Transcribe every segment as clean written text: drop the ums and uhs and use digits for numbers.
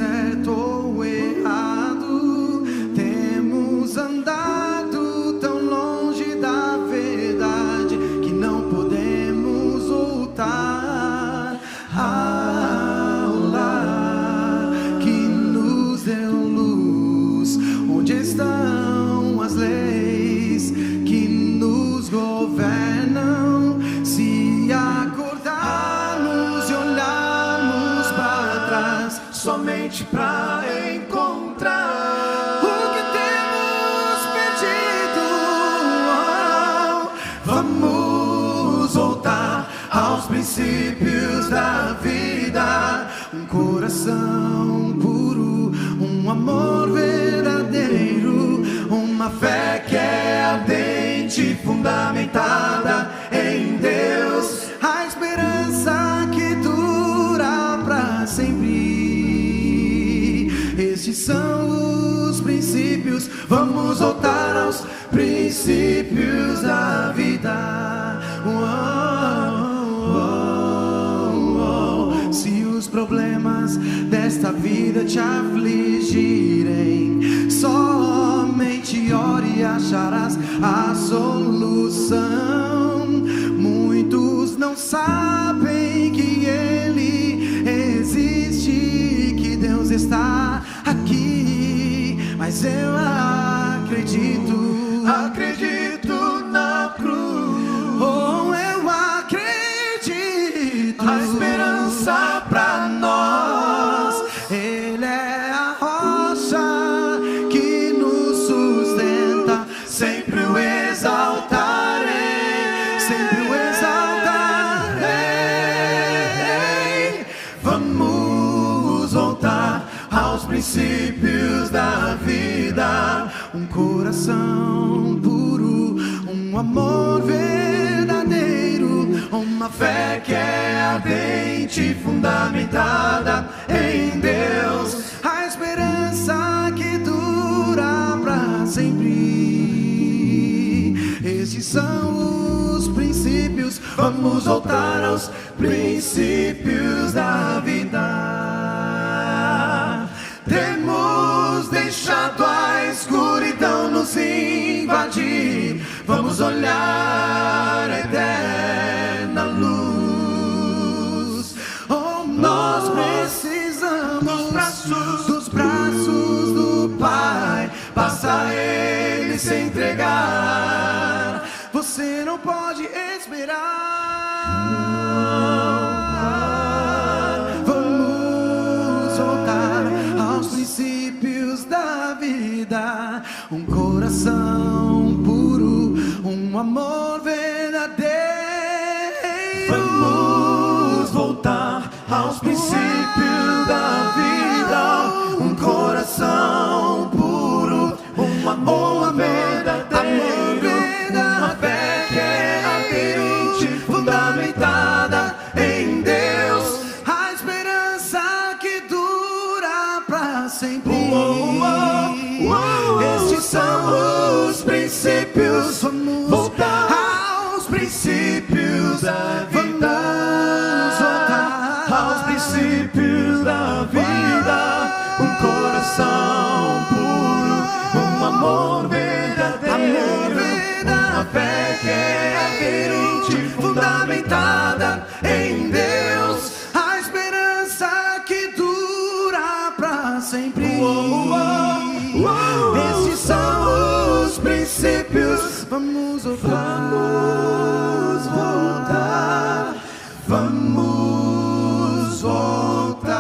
certo ou errado, temos andado tão longe da verdade que não podemos voltar ao lar que nos deu luz. Onde estão as leis que nos governam? Se acordarmos e olharmos para trás, somente para encontrar o que temos perdido, vamos voltar aos princípios da vida. Um coração puro, um amor verdadeiro, uma fé que é ardente, fundamentada em Deus, a esperança que dura para sempre. Estes são os princípios, vamos voltar aos princípios da vida. Se os problemas desta vida te afligirem, somente ore e acharás a solução. Muitos não sabem que Ele existe, que Deus está aqui, mas eu acredito, acredito na cruz. Oh, eu acredito, a esperança pra nós. Ele é a rocha que nos sustenta, sempre o exaltarei, sempre o exaltarei. Vamos voltar aos princípios da vida. Um coração puro, um amor verdadeiro, uma fé que é ardente, fundamentada em Deus, a esperança que dura para sempre. Estes são os princípios, vamos voltar aos princípios da vida. Temos deixado a escuridão nos invadir, vamos olhar a eterna luz. Oh, nós precisamos dos braços do Pai, basta a Ele se entregar. Você não pode esperar. Vamos voltar aos princípios da vida. Um coração puro, um amor verdadeiro. Vamos voltar aos princípios da vida. Um coração puro, um amor verdadeiro, uma fé que é ardente, fundamentada em Deus, a esperança que dura para sempre. Estes são os princípios, vamos voltar aos princípios da vida. Vamos voltar aos princípios da vida. Um coração puro, um amor verdadeiro, uma fé que é ardente, fundamentada em Deus, a esperança que dura para sempre. Esses são os princípios. Vamos voltar, vamos voltar, vamos voltar.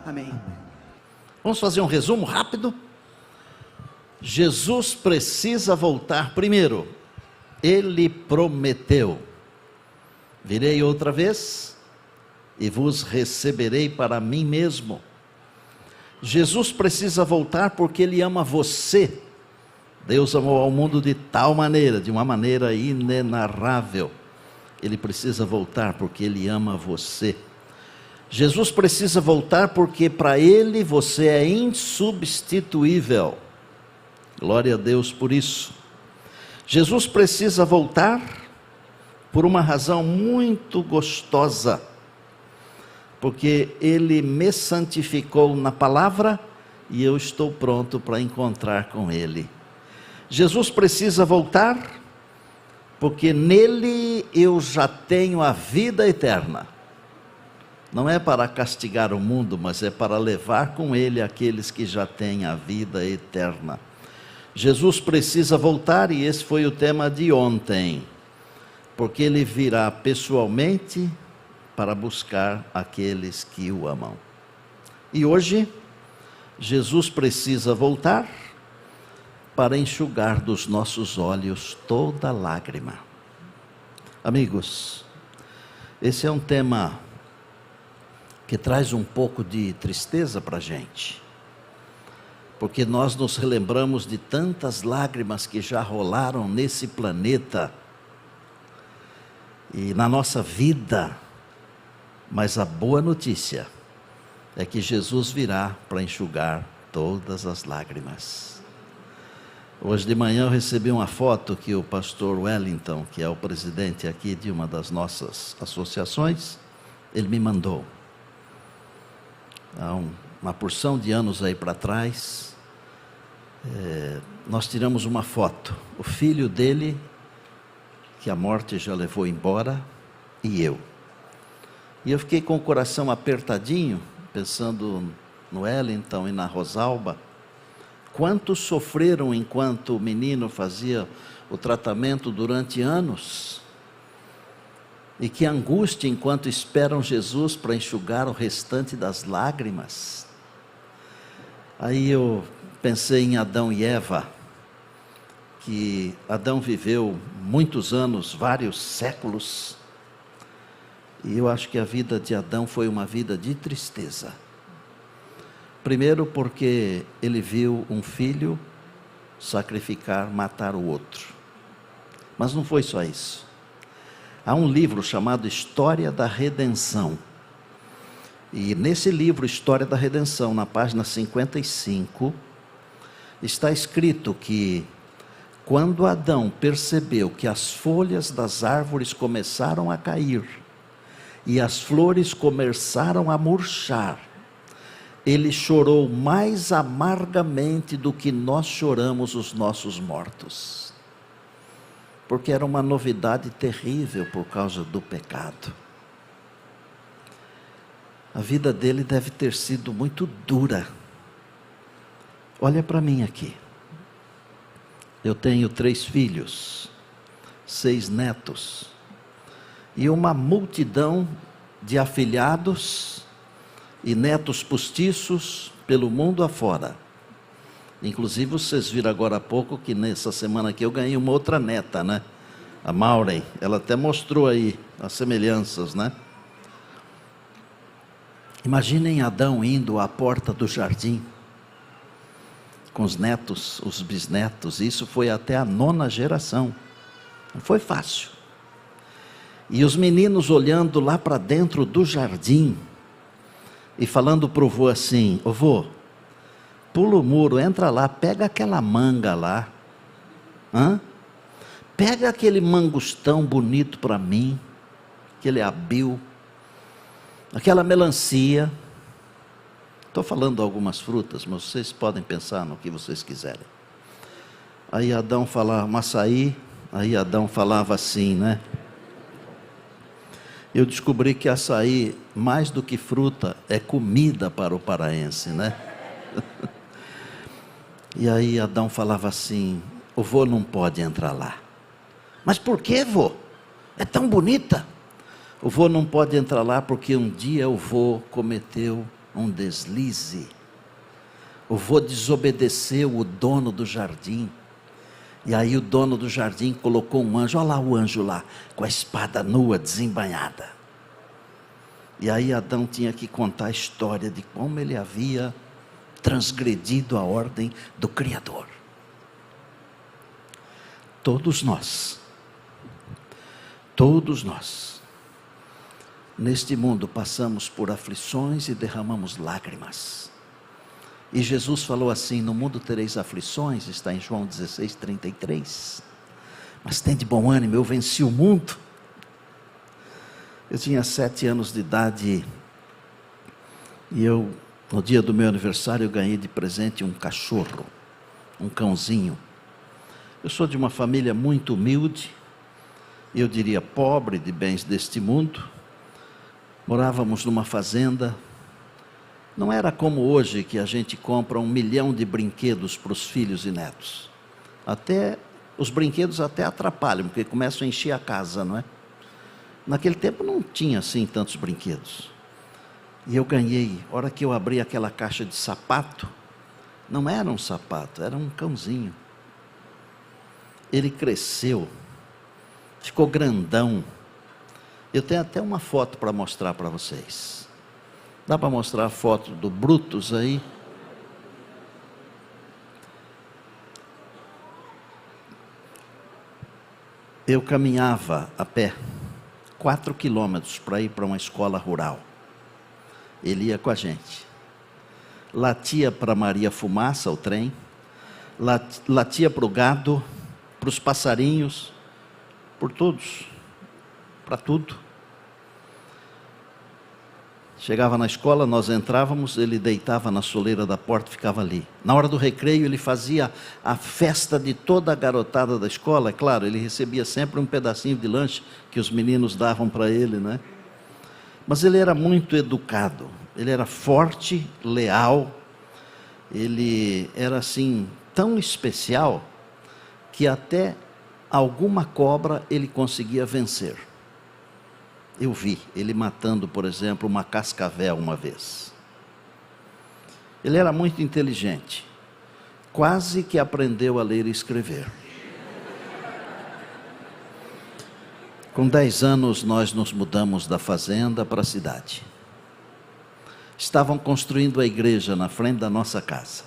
Amém. Vamos fazer um resumo rápido. Jesus precisa voltar primeiro. Ele prometeu: virei outra vez e vos receberei para mim mesmo. Jesus precisa voltar porque Ele ama você. Deus amou ao mundo de tal maneira, de uma maneira inenarrável. Ele precisa voltar porque Ele ama você. Jesus precisa voltar porque para Ele você é insubstituível. Glória a Deus por isso. Jesus precisa voltar por uma razão muito gostosa, porque Ele me santificou na palavra e eu estou pronto para encontrar com Ele. Jesus precisa voltar, porque nele eu já tenho a vida eterna. Não é para castigar o mundo, mas é para levar com Ele aqueles que já têm a vida eterna. Jesus precisa voltar, e esse foi o tema de ontem, porque Ele virá pessoalmente para buscar aqueles que o amam. E hoje, Jesus precisa voltar para enxugar dos nossos olhos toda lágrima. Amigos, esse é um tema que traz um pouco de tristeza para a gente, porque nós nos relembramos de tantas lágrimas que já rolaram nesse planeta e na nossa vida. Mas a boa notícia é que Jesus virá para enxugar todas as lágrimas. Hoje de manhã eu recebi uma foto que o pastor Wellington, que é o presidente aqui de uma das nossas associações, ele me mandou. Há uma porção de anos aí para trás, nós tiramos uma foto, o filho dele, que a morte já levou embora, e eu. E eu fiquei com o coração apertadinho, pensando no Wellington e na Rosalba. Quantos sofreram enquanto o menino fazia o tratamento durante anos? E que angústia enquanto esperam Jesus para enxugar o restante das lágrimas. Aí eu pensei em Adão e Eva, que Adão viveu muitos anos, vários séculos, e eu acho que a vida de Adão foi uma vida de tristeza. Primeiro porque ele viu um filho sacrificar, matar o outro. Mas não foi só isso. Há um livro chamado História da Redenção. E nesse livro, História da Redenção, na página 55, está escrito que quando Adão percebeu que as folhas das árvores começaram a cair e as flores começaram a murchar, ele chorou mais amargamente do que nós choramos os nossos mortos. Porque era uma novidade terrível por causa do pecado. A vida dele deve ter sido muito dura. Olha para mim aqui. Eu tenho 3 filhos, 6 netos, e uma multidão de afilhados e netos postiços pelo mundo afora. Inclusive vocês viram agora há pouco que nessa semana aqui eu ganhei uma outra neta, né? A Maureen, ela até mostrou aí as semelhanças, né? Imaginem Adão indo à porta do jardim, com os netos, os bisnetos, isso foi até a 9ª geração, não foi fácil. E os meninos olhando lá para dentro do jardim, e falando para o vô assim: ô vô, pula o muro, entra lá, pega aquela manga lá, pega aquele mangostão bonito para mim, aquele abil, aquela melancia. Estou falando algumas frutas, mas vocês podem pensar no que vocês quiserem. Aí Adão falava um açaí, aí Adão falava assim, né? Eu descobri que açaí, mais do que fruta, é comida para o paraense, né? E aí Adão falava assim: o vô não pode entrar lá. Mas por que, vô? É tão bonita. O vô não pode entrar lá porque um dia o vô cometeu um deslize. O vô desobedeceu o dono do jardim. E aí o dono do jardim colocou um anjo, olha lá o anjo lá, com a espada nua, desembainhada. E aí Adão tinha que contar a história de como ele havia transgredido a ordem do Criador. Todos nós, neste mundo passamos por aflições e derramamos lágrimas. E Jesus falou assim: no mundo tereis aflições, está em João 16:33. Mas tem de bom ânimo, eu venci o mundo. Eu tinha 7 anos de idade e eu, no dia do meu aniversário, eu ganhei de presente um cachorro, um cãozinho. Eu sou de uma família muito humilde, eu diria pobre de bens deste mundo. Morávamos numa fazenda. Não era como hoje que a gente compra 1 milhão de brinquedos para os filhos e netos. Até os brinquedos até atrapalham, porque começam a encher a casa, não é? Naquele tempo não tinha assim tantos brinquedos. E eu ganhei, a hora que eu abri aquela caixa de sapato, não era um sapato, era um cãozinho. Ele cresceu, ficou grandão. Eu tenho até uma foto para mostrar para vocês. Dá para mostrar a foto do Brutus aí? Eu caminhava a pé 4 quilômetros para ir para uma escola rural. Ele ia com a gente. Latia para Maria Fumaça, o trem. Latia para o gado, para os passarinhos, por todos, para tudo. Chegava na escola, nós entrávamos, ele deitava na soleira da porta e ficava ali. Na hora do recreio, ele fazia a festa de toda a garotada da escola. É claro, ele recebia sempre um pedacinho de lanche que os meninos davam para ele, né? Mas ele era muito educado, ele era forte, leal, ele era assim, tão especial, que até alguma cobra ele conseguia vencer. Eu vi ele matando, por exemplo, uma cascavel uma vez. Ele era muito inteligente, quase que aprendeu a ler e escrever. Com 10 anos nós nos mudamos da fazenda para a cidade. Estavam construindo a igreja na frente da nossa casa.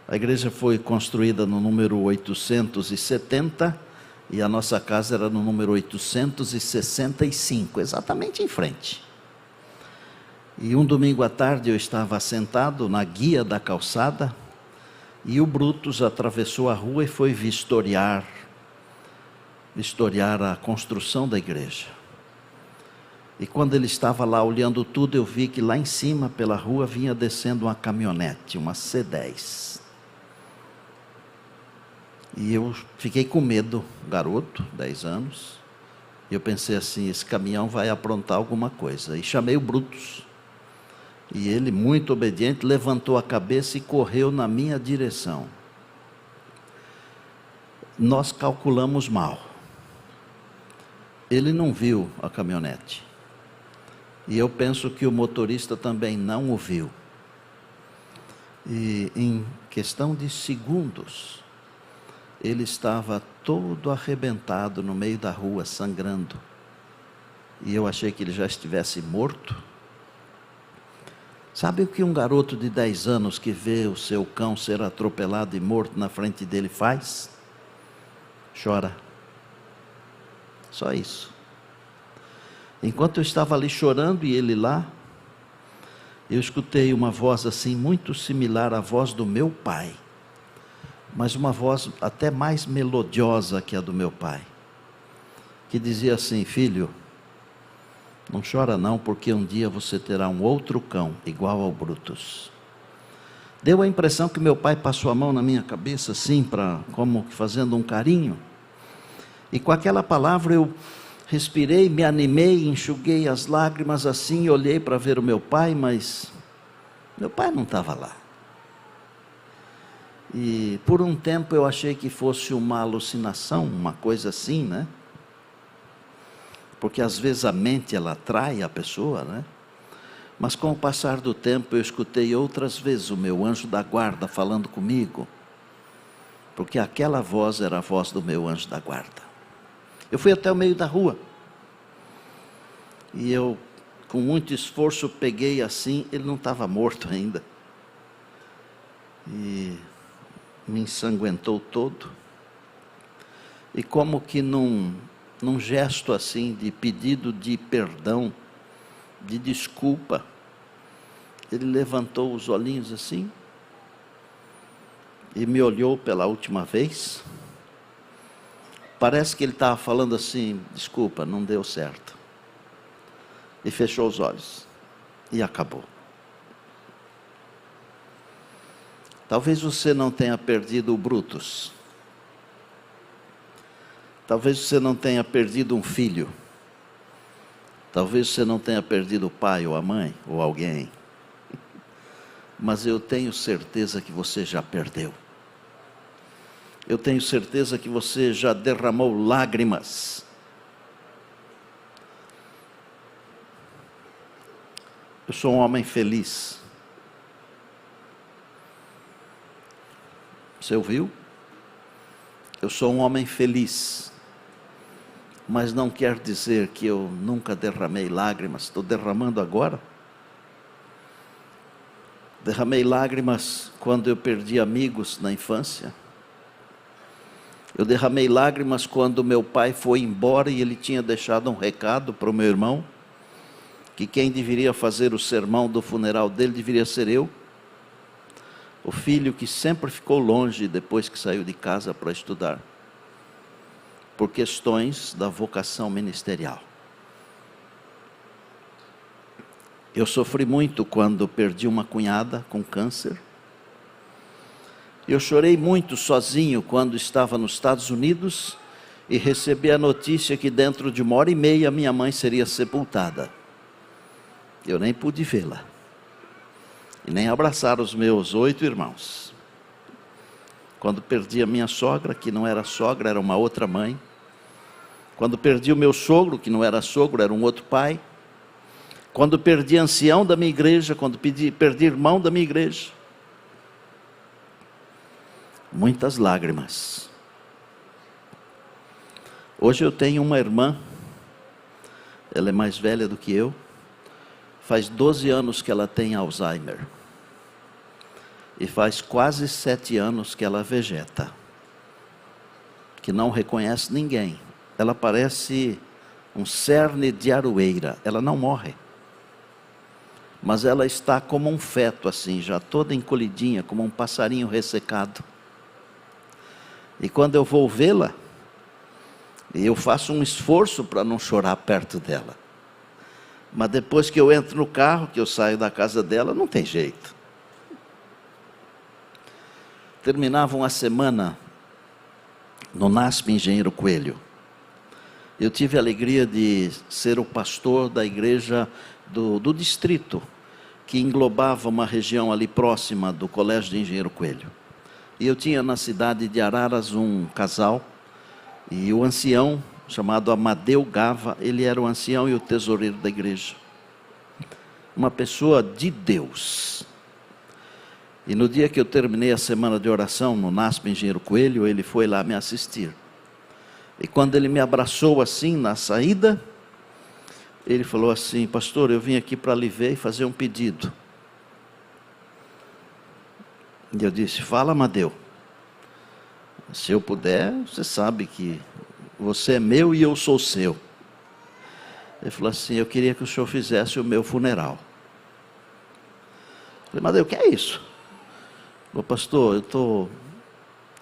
A igreja foi construída no número 870 e a nossa casa era no número 865, exatamente em frente. E um domingo à tarde eu estava sentado na guia da calçada e o Brutus atravessou a rua e foi vistoriar a construção da igreja. E quando ele estava lá olhando tudo, eu vi que lá em cima, pela rua, vinha descendo uma caminhonete, uma C10. E eu fiquei com medo, garoto, 10 anos. E eu pensei assim, esse caminhão vai aprontar alguma coisa. E chamei o Brutus. E ele, muito obediente, levantou a cabeça e correu na minha direção. Nós calculamos mal. Ele não viu a caminhonete. E eu penso que o motorista também não o viu. E em questão de segundos, ele estava todo arrebentado no meio da rua, sangrando. E eu achei que ele já estivesse morto. Sabe o que um garoto de 10 anos que vê o seu cão ser atropelado e morto na frente dele faz? Chora. Só isso. Enquanto eu estava ali chorando e ele lá, eu escutei uma voz assim, muito similar à voz do meu pai. Mas uma voz até mais melodiosa que a do meu pai. Que dizia assim, filho, não chora não, porque um dia você terá um outro cão, igual ao Brutus. Deu a impressão que meu pai passou a mão na minha cabeça assim, como fazendo um carinho. E com aquela palavra eu respirei, me animei, enxuguei as lágrimas assim, olhei para ver o meu pai, mas meu pai não estava lá. E por um tempo eu achei que fosse uma alucinação, uma coisa assim, né? Porque às vezes a mente ela atrai a pessoa, né? Mas com o passar do tempo eu escutei outras vezes o meu anjo da guarda falando comigo. Porque aquela voz era a voz do meu anjo da guarda. Eu fui até o meio da rua. E eu, com muito esforço, peguei assim, ele não estava morto ainda. E me ensanguentou todo. E como que num gesto assim de pedido de perdão, de desculpa, ele levantou os olhinhos assim e me olhou pela última vez. Parece que ele estava falando assim, desculpa, não deu certo. e fechou os olhos. E acabou. Talvez você não tenha perdido o Brutus. Talvez você não tenha perdido um filho. Talvez você não tenha perdido o pai ou a mãe ou alguém. Mas eu tenho certeza que você já perdeu. Eu tenho certeza que você já derramou lágrimas. Eu sou um homem feliz. Você ouviu? Eu sou um homem feliz. Mas não quer dizer que eu nunca derramei lágrimas. Estou derramando agora. Derramei lágrimas quando eu perdi amigos na infância. Eu derramei lágrimas quando meu pai foi embora e ele tinha deixado um recado para o meu irmão, que quem deveria fazer o sermão do funeral dele deveria ser eu. O filho que sempre ficou longe depois que saiu de casa para estudar, por questões da vocação ministerial. Eu sofri muito quando perdi uma cunhada com câncer. Eu chorei muito sozinho quando estava nos Estados Unidos e recebi a notícia que dentro de 1h30 minha mãe seria sepultada. Eu nem pude vê-la. E nem abraçar os meus 8 irmãos. Quando perdi a minha sogra, que não era sogra, era uma outra mãe. Quando perdi o meu sogro, que não era sogro, era um outro pai. Quando perdi ancião da minha igreja, quando perdi irmão da minha igreja. Muitas lágrimas. Hoje eu tenho uma irmã, ela é mais velha do que eu, faz 12 anos que ela tem Alzheimer. E faz quase 7 anos que ela vegeta, que não reconhece ninguém. Ela parece um cerne de aroeira, ela não morre. Mas ela está como um feto assim, já toda encolhidinha, como um passarinho ressecado. E quando eu vou vê-la, eu faço um esforço para não chorar perto dela. Mas depois que eu entro no carro, que eu saio da casa dela, não tem jeito. Terminava uma semana no NASP Engenheiro Coelho. Eu tive a alegria de ser o pastor da igreja do distrito, que englobava uma região ali próxima do Colégio de Engenheiro Coelho. E eu tinha na cidade de Araras um casal, e o ancião, chamado Amadeu Gava, ele era o ancião e o tesoureiro da igreja. Uma pessoa de Deus. E no dia que eu terminei a semana de oração no NASP Engenheiro Coelho, ele foi lá me assistir. E quando ele me abraçou assim na saída, ele falou assim: pastor, eu vim aqui para lhe ver e fazer um pedido. E eu disse: fala, Amadeu. Se eu puder, você sabe que você é meu e eu sou seu. Ele falou assim: eu queria que o senhor fizesse o meu funeral. Eu falei: Amadeu, o que é isso? Ô pastor,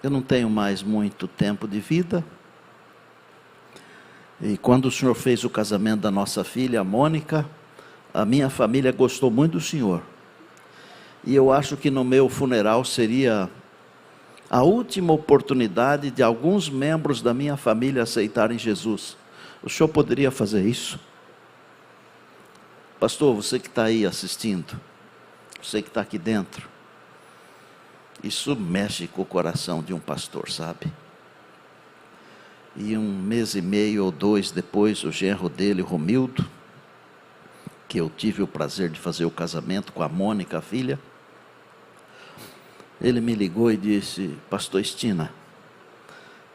eu não tenho mais muito tempo de vida. E quando o senhor fez o casamento da nossa filha, a Mônica, a minha família gostou muito do senhor. E eu acho que no meu funeral seria a última oportunidade de alguns membros da minha família aceitarem Jesus. O senhor poderia fazer isso? Pastor, você que está aí assistindo, você que está aqui dentro, isso mexe com o coração de um pastor, sabe? E 1 mês e meio ou 2 depois, o genro dele, Romildo, que eu tive o prazer de fazer o casamento com a Mônica, a filha, ele me ligou e disse: pastor Estina,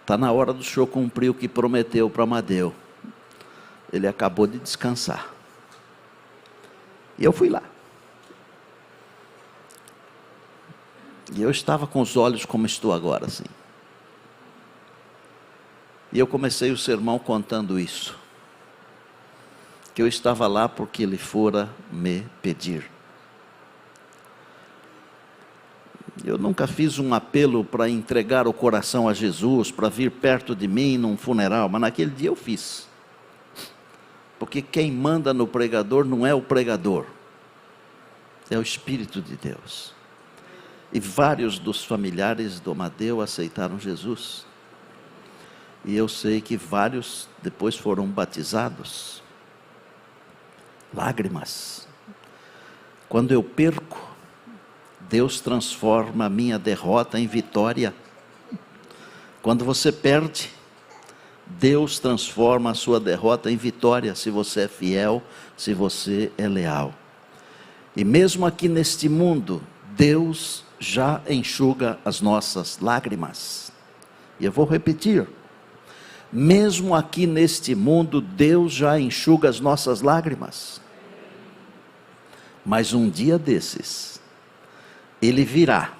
está na hora do senhor cumprir o que prometeu para Amadeu. Ele acabou de descansar. E eu fui lá. E eu estava com os olhos como estou agora, assim. E eu comecei o sermão contando isso. Que eu estava lá porque ele fora me pedir. Eu nunca fiz um apelo para entregar o coração a Jesus, para vir perto de mim num funeral, mas naquele dia eu fiz. Porque quem manda no pregador não é o pregador, é o Espírito de Deus. E vários dos familiares do Amadeu aceitaram Jesus. E eu sei que vários depois foram batizados. Lágrimas. Quando eu perco, Deus transforma a minha derrota em vitória. Quando você perde, Deus transforma a sua derrota em vitória, se você é fiel, se você é leal. E mesmo aqui neste mundo, Deus já enxuga as nossas lágrimas. E eu vou repetir. Mesmo aqui neste mundo, Deus já enxuga as nossas lágrimas. Mas um dia desses, Ele virá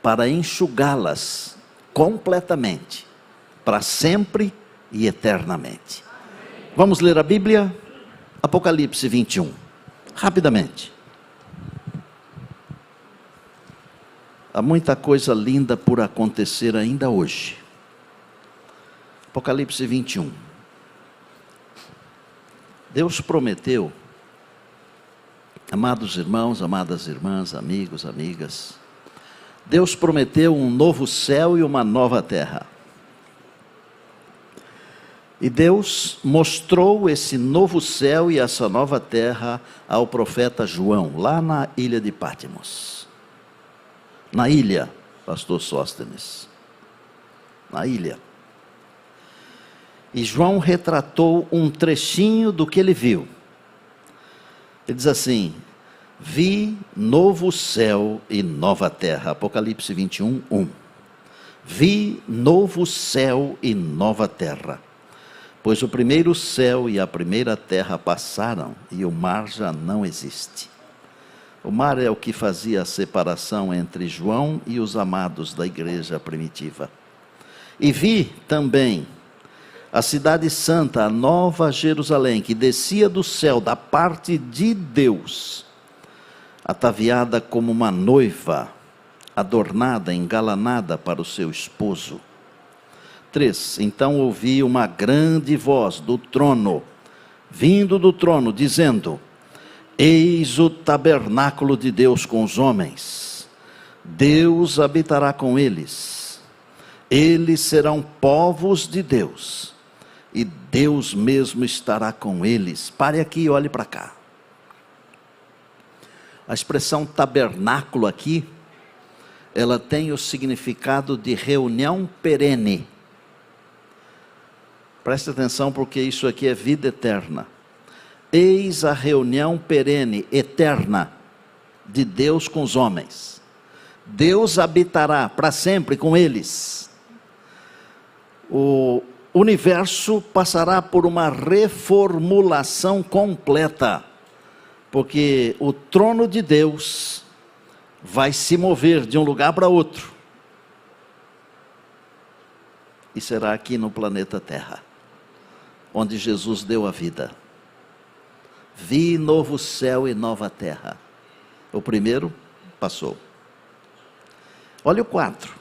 para enxugá-las completamente, para sempre e eternamente. Vamos ler a Bíblia? Apocalipse 21, rapidamente. Há muita coisa linda por acontecer ainda hoje. Apocalipse 21. Deus prometeu, amados irmãos, amadas irmãs, amigos, amigas, Deus prometeu um novo céu e uma nova terra. E Deus mostrou esse novo céu e essa nova terra ao profeta João, lá na ilha de Patmos. Na ilha, pastor Sóstenes. Na ilha. E João retratou um trechinho do que ele viu. Ele diz assim: vi novo céu e nova terra. Apocalipse 21, 1. Vi novo céu e nova terra. Pois o primeiro céu e a primeira terra passaram e o mar já não existe. O mar é o que fazia a separação entre João e os amados da igreja primitiva. E vi também a cidade santa, a nova Jerusalém, que descia do céu da parte de Deus, ataviada como uma noiva, adornada, engalanada para o seu esposo. 3. Então ouvi uma grande voz do trono, vindo do trono, dizendo: eis o tabernáculo de Deus com os homens, Deus habitará com eles, eles serão povos de Deus, e Deus mesmo estará com eles. Pare aqui e olhe para cá. A expressão tabernáculo aqui, ela tem o significado de reunião perene. Preste atenção, porque isso aqui é vida eterna. Eis a reunião perene, eterna, de Deus com os homens. Deus habitará para sempre com eles. O universo passará por uma reformulação completa, porque o trono de Deus vai se mover de um lugar para outro. E será aqui no planeta Terra, onde Jesus deu a vida. Vi novo céu e nova terra. O primeiro passou. Olha o 4.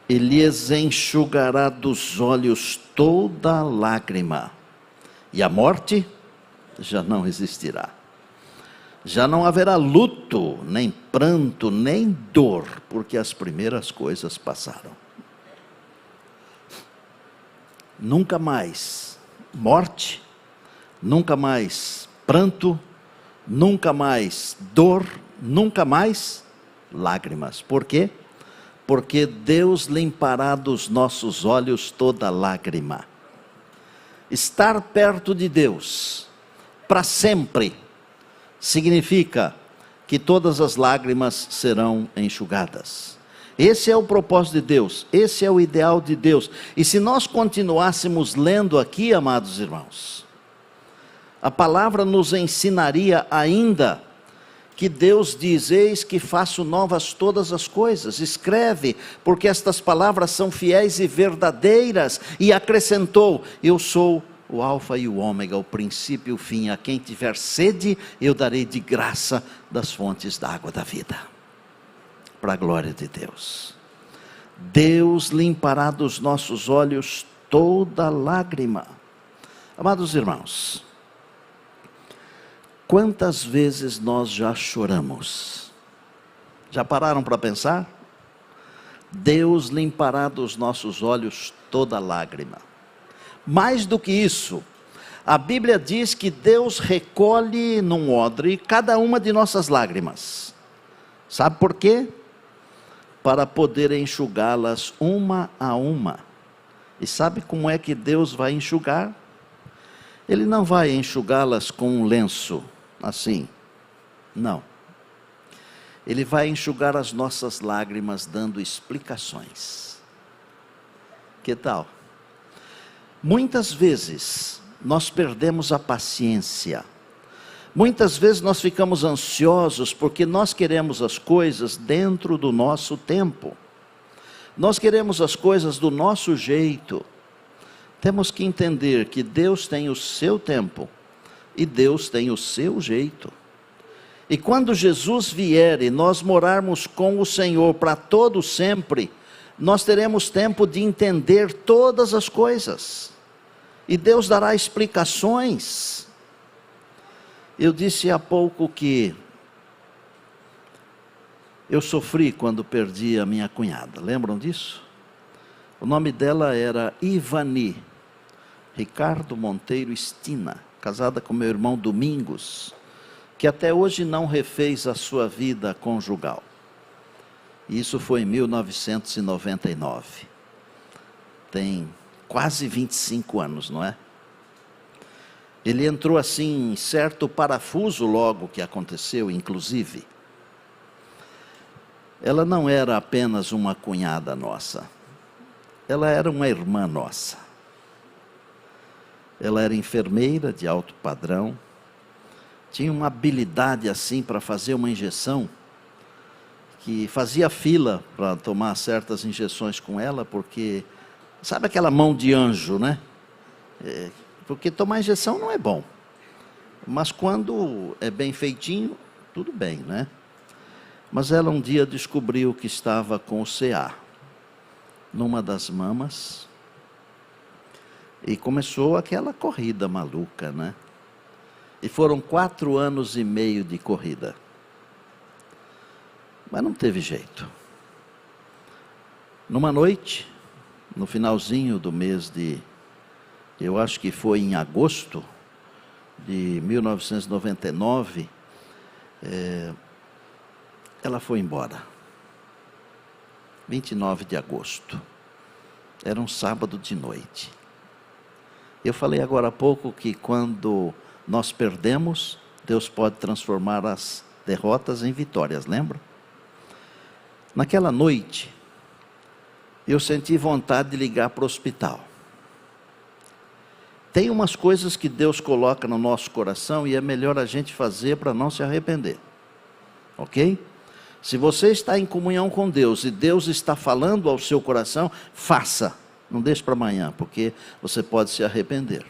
Ele lhes enxugará dos olhos toda lágrima, e a morte já não existirá. Já não haverá luto, nem pranto, nem dor, porque as primeiras coisas passaram. Nunca mais morte, nunca mais pranto, nunca mais dor, nunca mais lágrimas. Por quê? Porque Deus limpará dos nossos olhos toda lágrima. Estar perto de Deus para sempre significa que todas as lágrimas serão enxugadas. Esse é o propósito de Deus, esse é o ideal de Deus. E se nós continuássemos lendo aqui, amados irmãos, a palavra nos ensinaria ainda que Deus diz: eis que faço novas todas as coisas. Escreve, porque estas palavras são fiéis e verdadeiras. E acrescentou: eu sou o alfa e o ômega, o princípio e o fim. A quem tiver sede, eu darei de graça das fontes da água da vida. Para a glória de Deus. Deus limpará dos nossos olhos toda lágrima. Amados irmãos, quantas vezes nós já choramos? Já pararam para pensar? Deus limpará dos nossos olhos toda lágrima. Mais do que isso, a Bíblia diz que Deus recolhe num odre cada uma de nossas lágrimas. Sabe por quê? Para poder enxugá-las uma a uma. E sabe como é que Deus vai enxugar? Ele não vai enxugá-las com um lenço, assim. Não. Ele vai enxugar as nossas lágrimas dando explicações. Que tal? Muitas vezes nós perdemos a paciência. Muitas vezes nós ficamos ansiosos porque nós queremos as coisas dentro do nosso tempo. Nós queremos as coisas do nosso jeito. Temos que entender que Deus tem o seu tempo e Deus tem o seu jeito. E quando Jesus vier e nós morarmos com o Senhor para todo sempre, nós teremos tempo de entender todas as coisas. E Deus dará explicações. Eu disse há pouco que eu sofri quando perdi a minha cunhada. Lembram disso? O nome dela era Ivani Ricardo Monteiro Estina, casada com meu irmão Domingos, que até hoje não refez a sua vida conjugal. Isso foi em 1999. Tem quase 25 anos, não é? Ele entrou assim em certo parafuso logo que aconteceu, inclusive. Ela não era apenas uma cunhada nossa. Ela era uma irmã nossa. Ela era enfermeira de alto padrão. Tinha uma habilidade assim para fazer uma injeção, que fazia fila para tomar certas injeções com ela, porque, sabe aquela mão de anjo, né? Porque tomar injeção não é bom, mas quando é bem feitinho, tudo bem, né? Mas ela um dia descobriu que estava com o CA, numa das mamas, e começou aquela corrida maluca, né? E foram 4 anos e meio de corrida. Mas não teve jeito. Numa noite, no finalzinho do mês de, eu acho que foi em agosto de 1999, ela foi embora. 29 de agosto. Era um sábado de noite. Eu falei agora há pouco que quando nós perdemos, Deus pode transformar as derrotas em vitórias, lembra? Naquela noite, eu senti vontade de ligar para o hospital. Tem umas coisas que Deus coloca no nosso coração e é melhor a gente fazer para não se arrepender. Ok? Se você está em comunhão com Deus e Deus está falando ao seu coração, faça. Não deixe para amanhã, porque você pode se arrepender.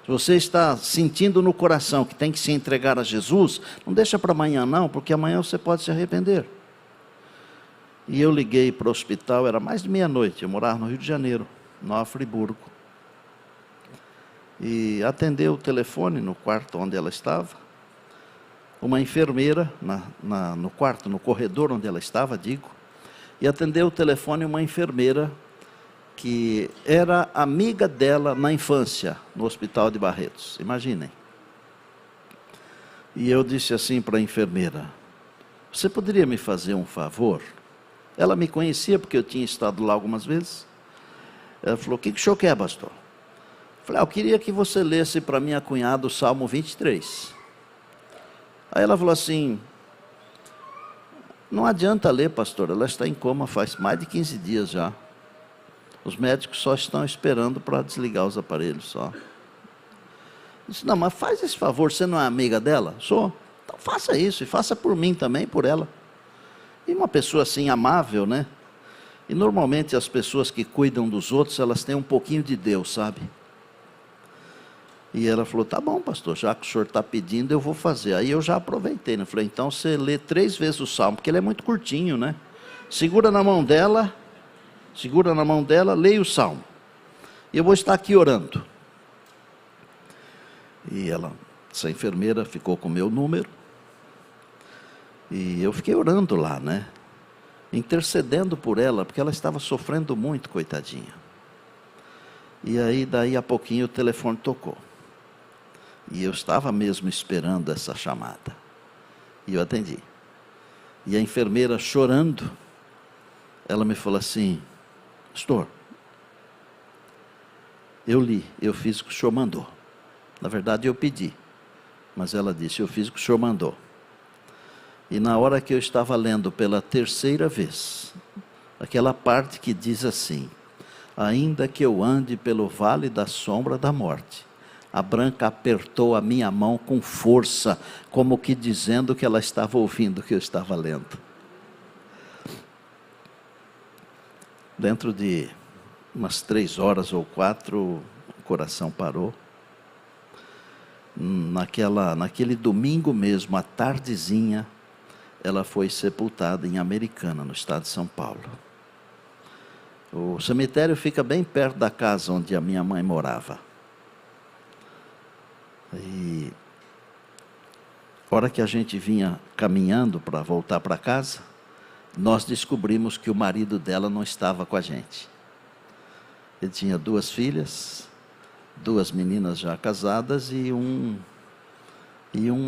Se você está sentindo no coração que tem que se entregar a Jesus, não deixa para amanhã não, porque amanhã você pode se arrepender. E eu liguei para o hospital, era mais de meia-noite, eu morava no Rio de Janeiro, Nova Friburgo. E atendeu o telefone no quarto onde ela estava, uma enfermeira, no quarto, no corredor onde ela estava, digo, e atendeu o telefone uma enfermeira que era amiga dela na infância, no Hospital de Barretos, imaginem. E eu disse assim para a enfermeira, você poderia me fazer um favor? Ela me conhecia porque eu tinha estado lá algumas vezes. Ela falou, o que o senhor quer, pastor? Eu falei, eu queria que você lesse para minha cunhada o Salmo 23. Aí ela falou assim, não adianta ler, pastor, ela está em coma faz mais de 15 dias já. Os médicos só estão esperando para desligar os aparelhos só. Eu disse, não, mas faz esse favor, você não é amiga dela? Sou. Então faça isso, e faça por mim também, por ela. E uma pessoa assim amável, né? E normalmente as pessoas que cuidam dos outros, elas têm um pouquinho de Deus, sabe? E ela falou, tá bom, pastor, já que o senhor está pedindo, eu vou fazer. Aí eu já aproveitei, né? Falei, então você lê 3 vezes o Salmo, porque ele é muito curtinho, né? Segura na mão dela, leia o Salmo. E eu vou estar aqui orando. E essa enfermeira ficou com o meu número. E eu fiquei orando lá, né? Intercedendo por ela, porque ela estava sofrendo muito, coitadinha. E aí, daí a pouquinho, o telefone tocou. E eu estava mesmo esperando essa chamada. E eu atendi. E a enfermeira, chorando, ela me falou assim: pastor, eu fiz o que o senhor mandou. Na verdade, eu pedi. Mas ela disse: eu fiz o que o senhor mandou. E na hora que eu estava lendo pela terceira vez, aquela parte que diz assim: ainda que eu ande pelo vale da sombra da morte, a Branca apertou a minha mão com força, como que dizendo que ela estava ouvindo o que eu estava lendo. Dentro de umas 3 horas ou 4, o coração parou. Naquele domingo mesmo, à tardezinha, ela foi sepultada em Americana, no estado de São Paulo. O cemitério fica bem perto da casa onde a minha mãe morava. E a hora que a gente vinha caminhando para voltar para casa, nós descobrimos que o marido dela não estava com a gente. Ele tinha 2 filhas, 2 meninas já casadas e um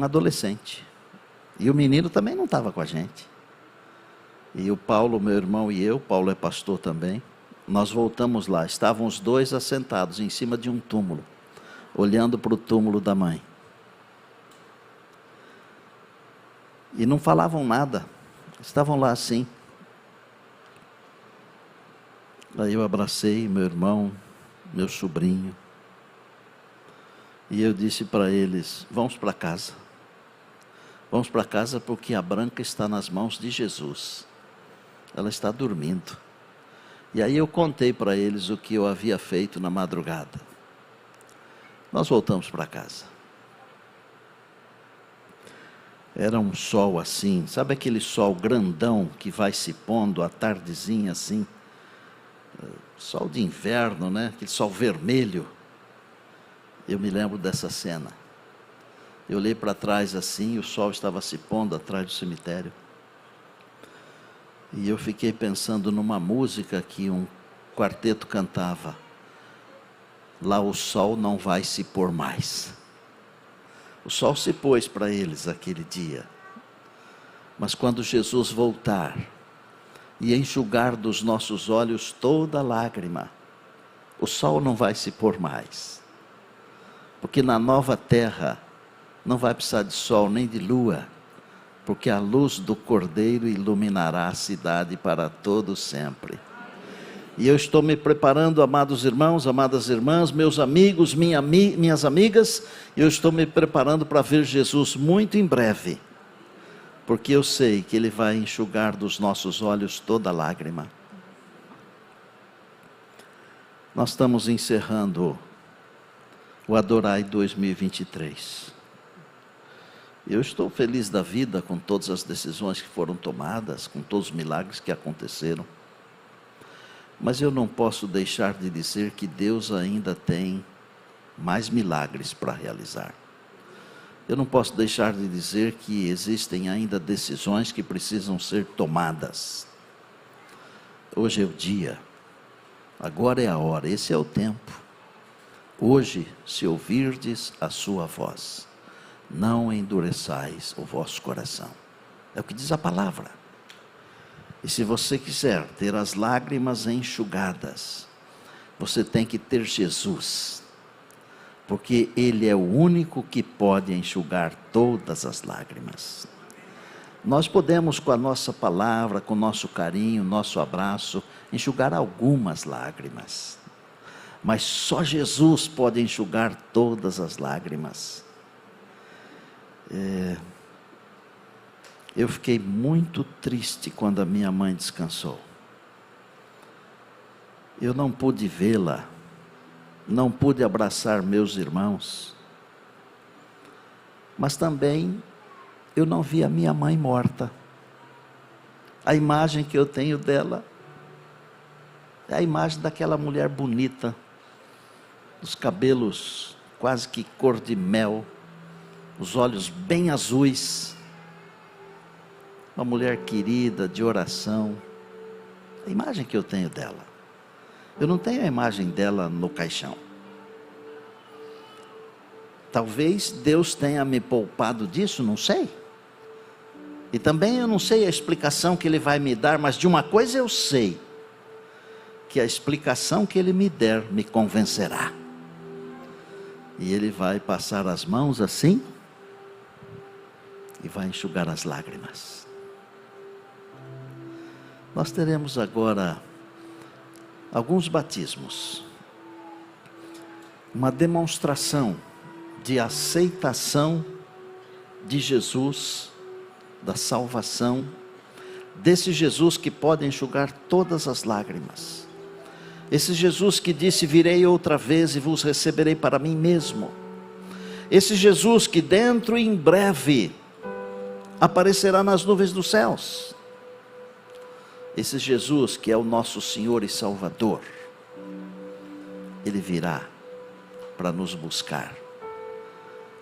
adolescente. E o menino também não estava com a gente. E o Paulo, meu irmão, e eu, Paulo é pastor também, nós voltamos lá, estavam os 2 assentados em cima de um túmulo, olhando para o túmulo da mãe. E não falavam nada, estavam lá assim. Aí eu abracei meu irmão, meu sobrinho, e eu disse para eles: vamos para casa. Vamos para casa porque a Branca está nas mãos de Jesus. Ela está dormindo. E aí eu contei para eles o que eu havia feito na madrugada. Nós voltamos para casa. Era um sol assim, sabe aquele sol grandão que vai se pondo à tardezinha assim? Sol de inverno, né? Aquele sol vermelho. Eu me lembro dessa cena. Eu olhei para trás assim, o sol estava se pondo atrás do cemitério. E eu fiquei pensando numa música que um quarteto cantava: lá o sol não vai se pôr mais. O sol se pôs para eles aquele dia. Mas quando Jesus voltar e enxugar dos nossos olhos toda lágrima, o sol não vai se pôr mais. Porque na nova terra não vai precisar de sol nem de lua, porque a luz do Cordeiro iluminará a cidade para todo sempre. E eu estou me preparando, amados irmãos, amadas irmãs, meus amigos, minhas amigas, eu estou me preparando para ver Jesus muito em breve, porque eu sei que Ele vai enxugar dos nossos olhos toda lágrima. Nós estamos encerrando o Adorai 2023. Eu estou feliz da vida com todas as decisões que foram tomadas, com todos os milagres que aconteceram. Mas eu não posso deixar de dizer que Deus ainda tem mais milagres para realizar. Eu não posso deixar de dizer que existem ainda decisões que precisam ser tomadas. Hoje é o dia, agora é a hora, esse é o tempo. Hoje, se ouvirdes a sua voz, não endureçais o vosso coração. É o que diz a palavra. E se você quiser ter as lágrimas enxugadas, você tem que ter Jesus, porque Ele é o único que pode enxugar todas as lágrimas. Nós podemos, com a nossa palavra, com o nosso carinho, nosso abraço, enxugar algumas lágrimas, mas só Jesus pode enxugar todas as lágrimas. Eu fiquei muito triste quando a minha mãe descansou. Eu não pude vê-la, não pude abraçar meus irmãos, mas também eu não vi a minha mãe morta. A imagem que eu tenho dela é a imagem daquela mulher bonita, dos cabelos quase que cor de mel, os olhos bem azuis, uma mulher querida, de oração. A imagem que eu tenho dela, eu não tenho a imagem dela no caixão. Talvez Deus tenha me poupado disso, não sei. E também eu não sei a explicação que Ele vai me dar, mas de uma coisa eu sei, que a explicação que Ele me der me convencerá. E Ele vai passar as mãos assim, e vai enxugar as lágrimas. Nós teremos agora alguns batismos, uma demonstração de aceitação de Jesus, da salvação, desse Jesus que pode enxugar todas as lágrimas, esse Jesus que disse: virei outra vez e vos receberei para mim mesmo, esse Jesus que dentro e em breve aparecerá nas nuvens dos céus, esse Jesus que é o nosso Senhor e Salvador. Ele virá para nos buscar.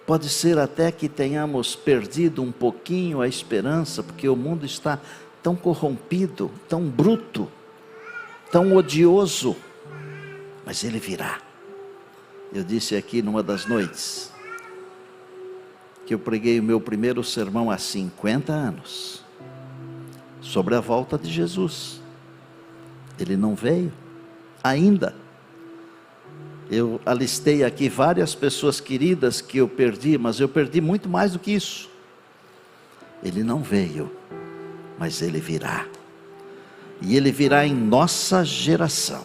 Pode ser até que tenhamos perdido um pouquinho a esperança, porque o mundo está tão corrompido, tão bruto, tão odioso, mas Ele virá. Eu disse aqui numa das noites, que eu preguei o meu primeiro sermão há 50 anos, sobre a volta de Jesus. Ele não veio ainda. Eu alistei aqui várias pessoas queridas que eu perdi, mas eu perdi muito mais do que isso. Ele não veio, mas Ele virá. E Ele virá em nossa geração.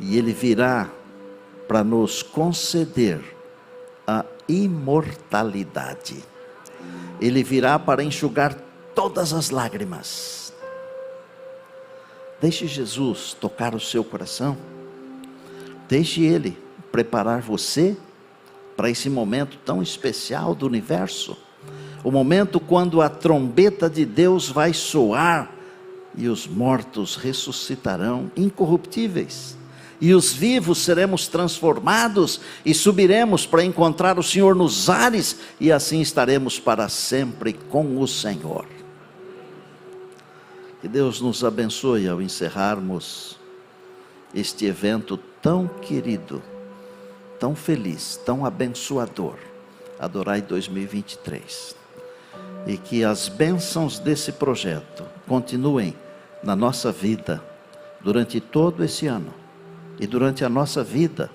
E Ele virá para nos conceder a imortalidade. Ele virá para enxugar todas as lágrimas. Deixe Jesus tocar o seu coração. Deixe Ele preparar você para esse momento tão especial do universo. O momento quando a trombeta de Deus vai soar e os mortos ressuscitarão incorruptíveis. E os vivos seremos transformados e subiremos para encontrar o Senhor nos ares, e assim estaremos para sempre com o Senhor. Que Deus nos abençoe ao encerrarmos este evento tão querido, tão feliz, tão abençoador, Adorai 2023. E que as bênçãos desse projeto continuem na nossa vida, durante todo esse ano, e durante a nossa vida,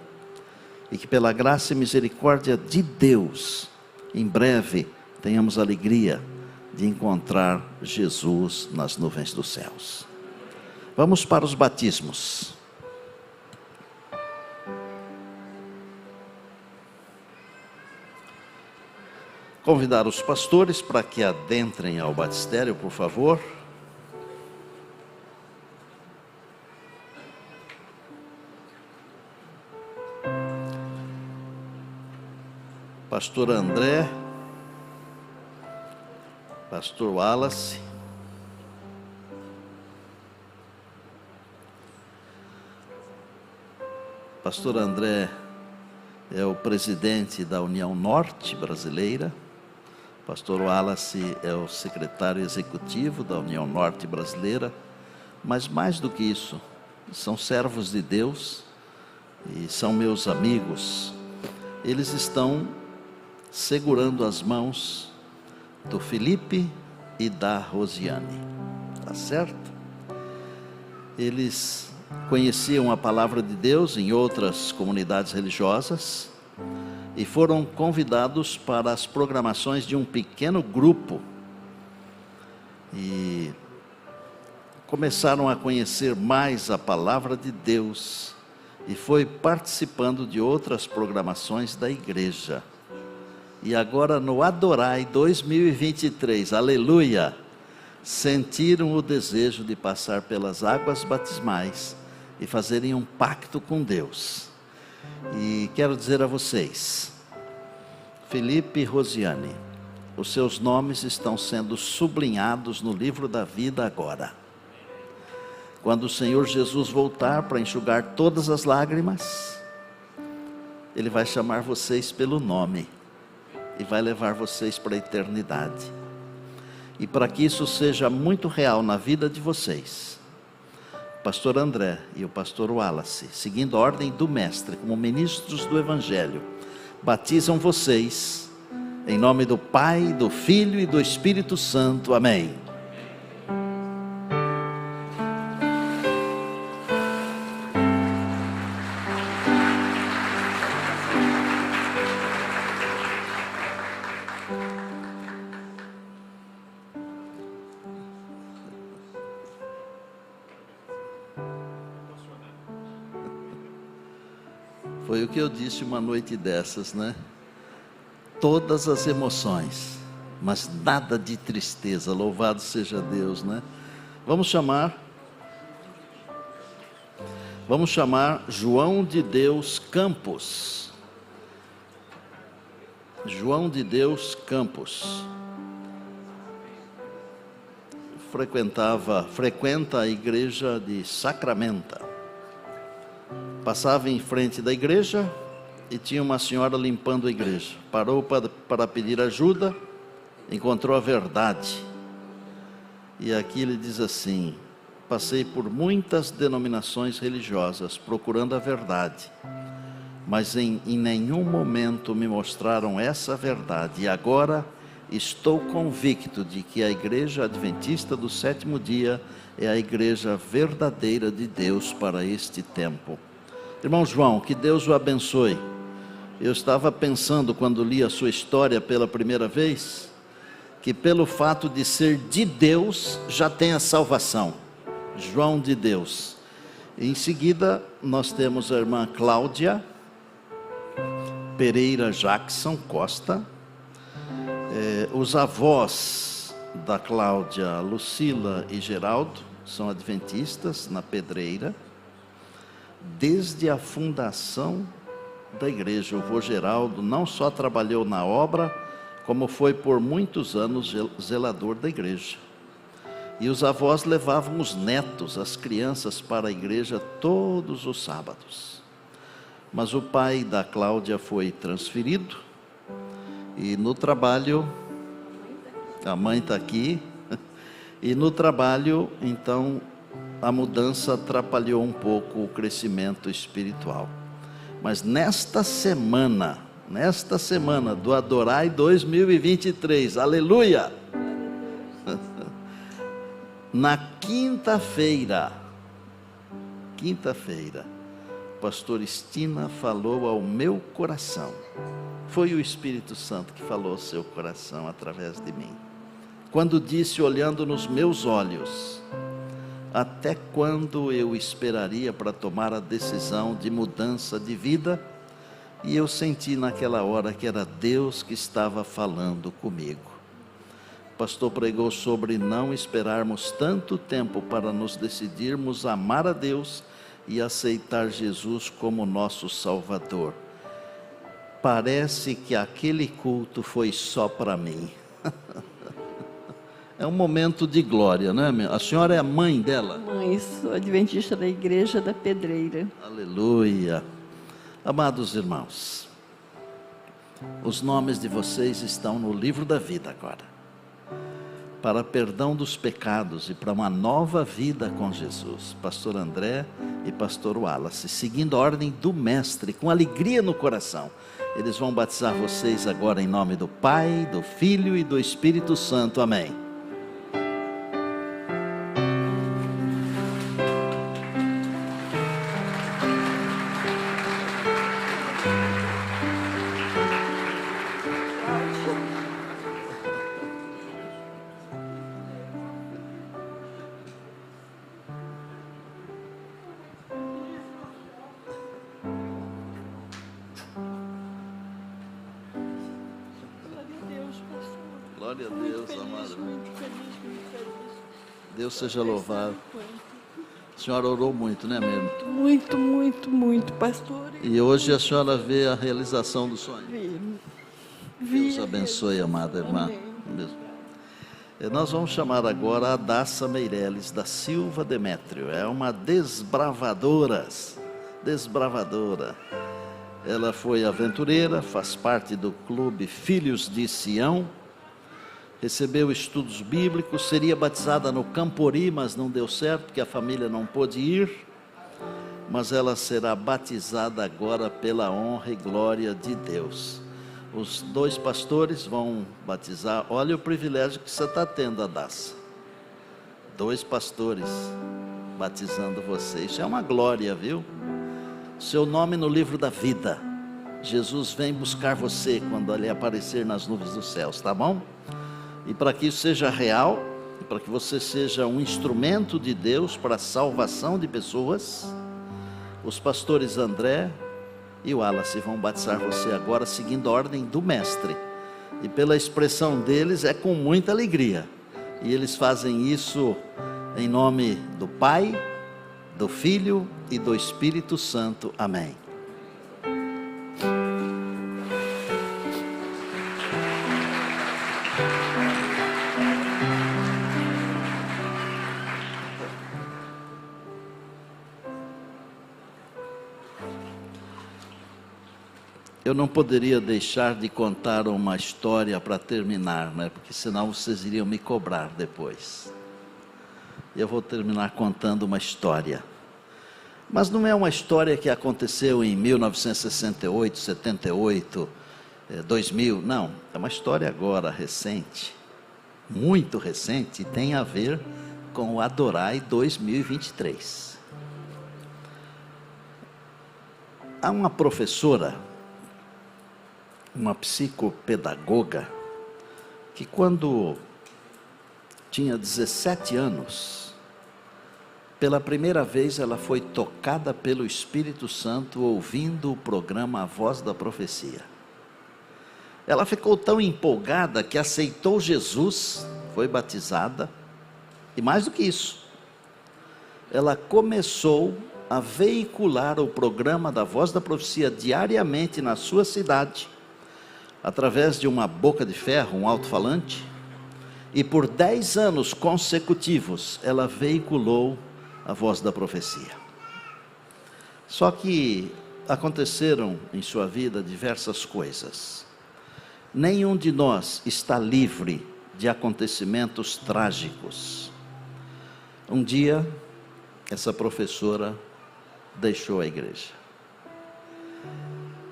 e que pela graça e misericórdia de Deus, em breve, tenhamos a alegria de encontrar Jesus nas nuvens dos céus. Vamos para os batismos. Convidar os pastores para que adentrem ao batistério, por favor. Pastor André, Pastor Wallace, Pastor André é o presidente da União Norte Brasileira, Pastor Wallace é o secretário executivo da União Norte Brasileira, mas mais do que isso, são servos de Deus e são meus amigos. Eles estão segurando as mãos do Felipe e da Rosiane, tá certo? Eles conheciam a palavra de Deus em outras comunidades religiosas e foram convidados para as programações de um pequeno grupo e começaram a conhecer mais a palavra de Deus e foi participando de outras programações da igreja. E agora no Adorai 2023, aleluia, sentiram o desejo de passar pelas águas batismais e fazerem um pacto com Deus. E quero dizer a vocês, Felipe e Rosiane, os seus nomes estão sendo sublinhados no livro da vida agora. Quando o Senhor Jesus voltar para enxugar todas as lágrimas, Ele vai chamar vocês pelo nome e vai levar vocês para a eternidade. E para que isso seja muito real na vida de vocês, o pastor André e o pastor Wallace, seguindo a ordem do mestre, como ministros do Evangelho, batizam vocês em nome do Pai, do Filho e do Espírito Santo. Amém. Foi o que eu disse uma noite dessas, né? Todas as emoções, mas nada de tristeza, louvado seja Deus, né? Vamos chamar João de Deus Campos. João de Deus Campos. Frequenta a igreja de Sacramento. Passava em frente da igreja e tinha uma senhora limpando a igreja. Parou para pedir ajuda, encontrou a verdade. E aqui ele diz assim: passei por muitas denominações religiosas procurando a verdade, mas em nenhum momento me mostraram essa verdade. E agora estou convicto de que a igreja adventista do sétimo dia é a igreja verdadeira de Deus para este tempo. Irmão João, que Deus o abençoe. Eu estava pensando quando li a sua história pela primeira vez, que pelo fato de ser de Deus, já tem a salvação. João de Deus. Em seguida, nós temos a irmã Cláudia Pereira Jackson Costa. Os avós da Cláudia, Lucila e Geraldo, são adventistas na Pedreira. Desde a fundação da igreja, o vô Geraldo não só trabalhou na obra, como foi por muitos anos zelador da igreja. E os avós levavam os netos, as crianças, para a igreja todos os sábados. Mas o pai da Cláudia foi transferido, e no trabalho, a mãe está aqui, e no trabalho, então, a mudança atrapalhou um pouco o crescimento espiritual. Mas nesta semana do Adorai 2023, aleluia! Na quinta-feira, pastor Estina falou ao meu coração. Foi o Espírito Santo que falou ao seu coração através de mim. Quando disse, olhando nos meus olhos: até quando eu esperaria para tomar a decisão de mudança de vida? E eu senti naquela hora que era Deus que estava falando comigo. O pastor pregou sobre não esperarmos tanto tempo para nos decidirmos a amar a Deus e aceitar Jesus como nosso Salvador. Parece que aquele culto foi só para mim. É um momento de glória, não é? A senhora é a mãe dela? Mãe, sou adventista da igreja da Pedreira. Aleluia. Amados irmãos, os nomes de vocês estão no livro da vida agora, para perdão dos pecados e para uma nova vida com Jesus. Pastor André e pastor Wallace, seguindo a ordem do mestre, com alegria no coração, eles vão batizar vocês agora em nome do Pai, do Filho e do Espírito Santo. Amém. Glória a Deus, amado. Muito feliz. Deus seja louvado. A senhora orou muito, né, mesmo? Muito, pastor. E hoje a senhora vê a realização do sonho. Deus abençoe, amada irmã. Nós vamos chamar agora a Daça Meireles da Silva Demétrio. É uma desbravadora. Ela foi aventureira, faz parte do clube Filhos de Sião, recebeu estudos bíblicos, seria batizada no Campori, mas não deu certo, porque a família não pôde ir. Mas ela será batizada agora pela honra e glória de Deus. Os 2 pastores vão batizar. Olha o privilégio que você está tendo, Adassa. 2 pastores batizando você. Isso é uma glória, viu? Seu nome no livro da vida. Jesus vem buscar você quando ele aparecer nas nuvens dos céus, tá bom? E para que isso seja real, e para que você seja um instrumento de Deus para a salvação de pessoas, os pastores André e o Wallace vão batizar você agora, seguindo a ordem do mestre. E pela expressão deles, é com muita alegria. E eles fazem isso em nome do Pai, do Filho e do Espírito Santo. Amém. Eu não poderia deixar de contar uma história para terminar, né? Porque senão vocês iriam me cobrar depois. Eu vou terminar contando uma história. Mas não é uma história que aconteceu em 1968, 78, 2000, não. É uma história agora, recente, muito recente, e tem a ver com o Adorai 2023. Há uma professora, uma psicopedagoga, que quando tinha 17 anos, pela primeira vez ela foi tocada pelo Espírito Santo ouvindo o programa A Voz da Profecia. Ela ficou tão empolgada que aceitou Jesus, foi batizada, e mais do que isso, ela começou a veicular o programa da Voz da Profecia diariamente na sua cidade, através de uma boca de ferro, um alto-falante, e por 10 anos consecutivos ela veiculou a Voz da Profecia. Só que aconteceram em sua vida diversas coisas. Nenhum de nós está livre de acontecimentos trágicos. Um dia, essa professora deixou a igreja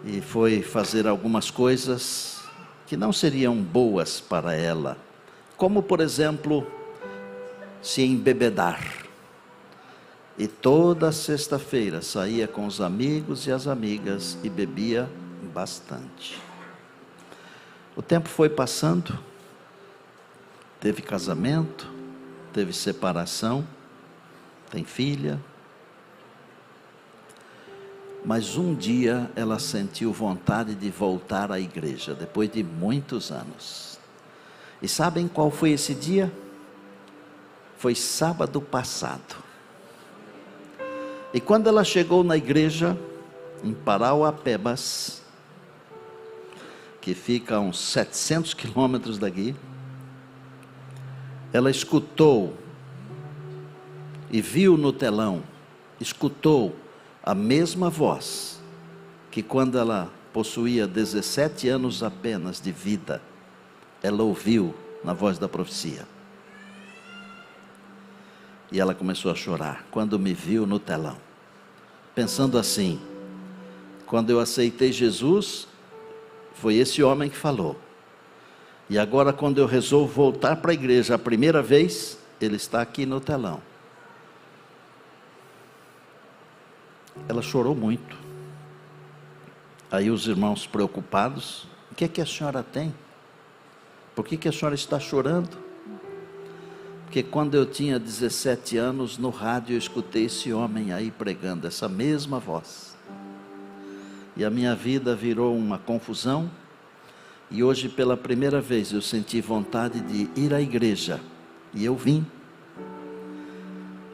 e foi fazer algumas coisas que não seriam boas para ela, como por exemplo, se embebedar. E toda sexta-feira saía com os amigos e as amigas e bebia bastante. O tempo foi passando, teve casamento, teve separação, tem filha. Mas um dia ela sentiu vontade de voltar à igreja, depois de muitos anos. E sabem qual foi esse dia? Foi sábado passado. E quando ela chegou na igreja, em Parauapebas, que fica a uns 700 quilômetros daqui, ela escutou e viu no telão, escutou a mesma voz que quando ela possuía 17 anos apenas de vida, ela ouviu na Voz da Profecia. E ela começou a chorar quando me viu no telão, pensando assim: quando eu aceitei Jesus, foi esse homem que falou. E agora quando eu resolvo voltar para a igreja a primeira vez, ele está aqui no telão. Ela chorou muito. Aí os irmãos preocupados: o que é que a senhora tem? Por que a senhora está chorando? Porque quando eu tinha 17 anos, no rádio eu escutei esse homem aí pregando, essa mesma voz. E a minha vida virou uma confusão. E hoje pela primeira vez eu senti vontade de ir à igreja. E eu vim.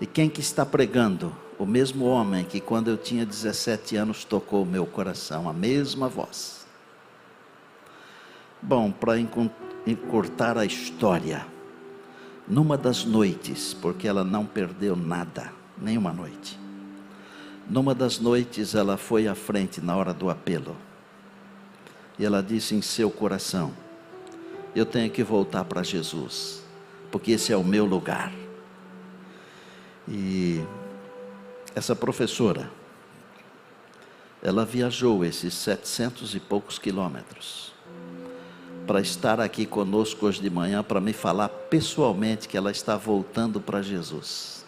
E quem que está pregando? O mesmo homem que quando eu tinha 17 anos tocou o meu coração, a mesma voz. Bom, para encurtar a história, numa das noites, porque ela não perdeu nada, nenhuma noite. Numa das noites ela foi à frente na hora do apelo. E ela disse em seu coração: eu tenho que voltar para Jesus, porque esse é o meu lugar. E essa professora, ela viajou esses 700 e poucos quilômetros para estar aqui conosco hoje de manhã, para me falar pessoalmente que ela está voltando para Jesus.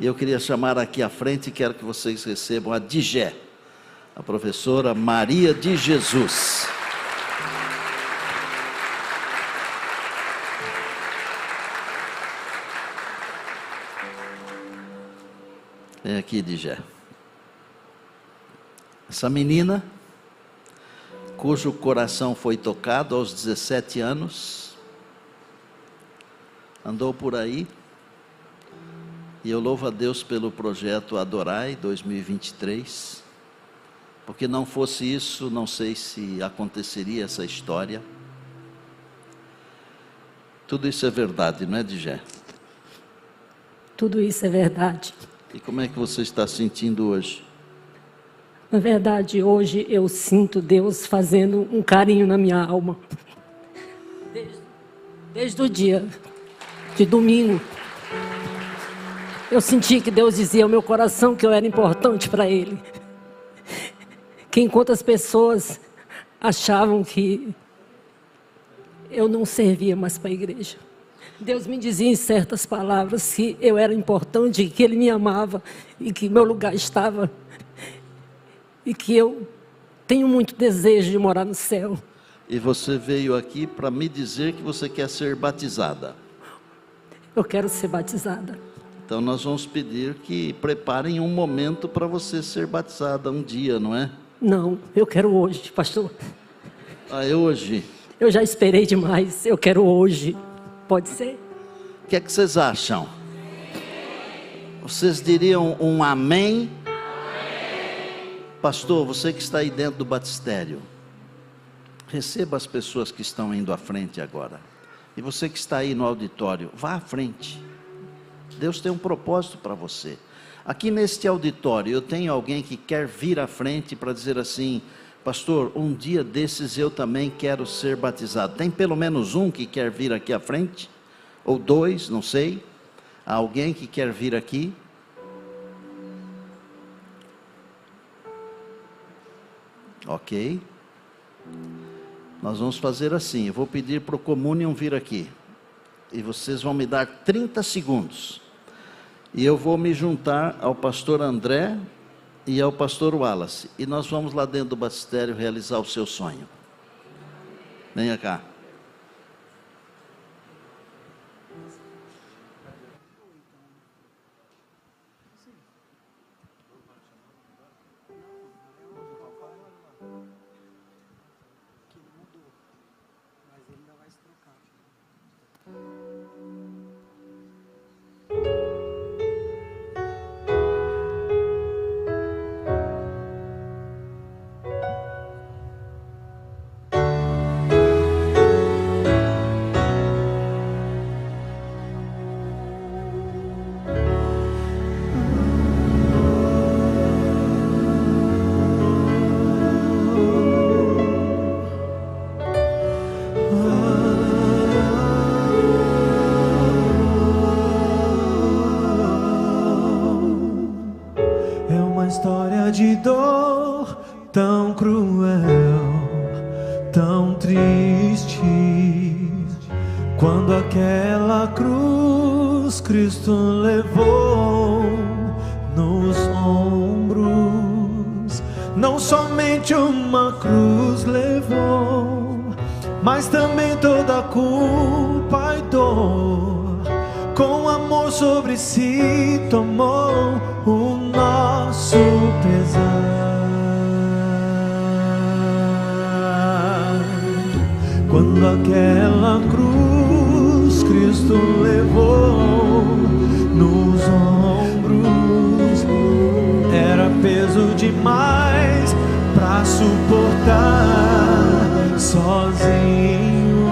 E eu queria chamar aqui à frente, quero que vocês recebam a Digé, a professora Maria de Jesus. Vem aqui, Digé. Essa menina, cujo coração foi tocado aos 17 anos, andou por aí, e eu louvo a Deus pelo projeto Adorai 2023, porque não fosse isso, não sei se aconteceria essa história. Tudo isso é verdade, não é, Digé? Tudo isso é verdade. E como é que você está sentindo hoje? Na verdade, hoje eu sinto Deus fazendo um carinho na minha alma. Desde o dia de domingo, eu senti que Deus dizia ao meu coração que eu era importante para Ele. Que enquanto as pessoas achavam que eu não servia mais para a igreja, Deus me dizia em certas palavras que eu era importante, que Ele me amava e que meu lugar estava, e que eu tenho muito desejo de morar no céu. E você veio aqui para me dizer que você quer ser batizada. Eu quero ser batizada. Então nós vamos pedir que preparem um momento para você ser batizada um dia, não é? Não, eu quero hoje, pastor. Ah, é hoje? Eu já esperei demais, eu quero hoje. Pode ser? O que é que vocês acham? Vocês diriam um amém? Pastor, você que está aí dentro do batistério, receba as pessoas que estão indo à frente agora. E você que está aí no auditório, vá à frente. Deus tem um propósito para você. Aqui neste auditório, eu tenho alguém que quer vir à frente para dizer assim: pastor, um dia desses eu também quero ser batizado. Tem pelo menos um que quer vir aqui à frente? Ou dois, não sei. Há alguém que quer vir aqui? Ok. Nós vamos fazer assim, eu vou pedir para o Communion vir aqui. E vocês vão me dar 30 segundos. E eu vou me juntar ao pastor André e ao pastor Wallace. E nós vamos lá dentro do batistério realizar o seu sonho. Venha cá. De dor tão cruel, tão triste, quando aquela cruz Cristo levou nos ombros. Não somente uma cruz levou, mas também toda a culpa e dor, com amor sobre si tomou o nosso pesar. Quando aquela cruz Cristo levou nos ombros, era peso demais pra suportar sozinho.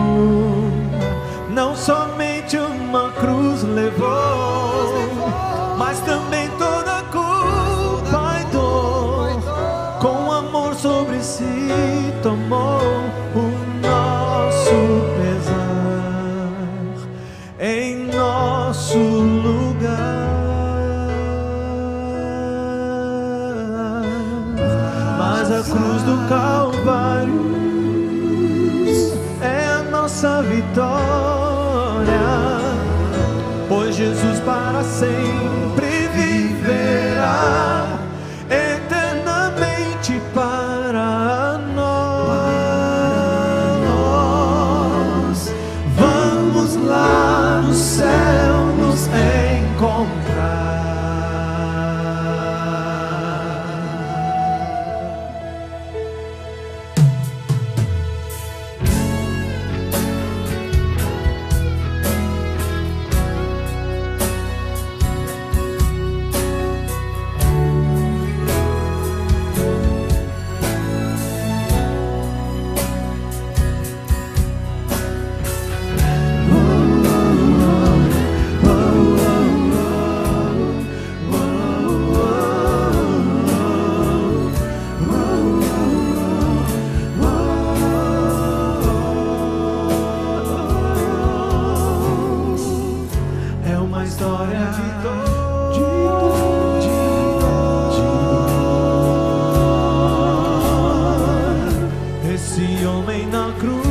Não somente uma cruz levou, mas também toda a culpa a cruz do Calvário é a nossa vitória, pois Jesus para sempre viverá, eternamente para nós. Vamos lá no céu nos encontrar. É uma história de dor, esse homem na cruz,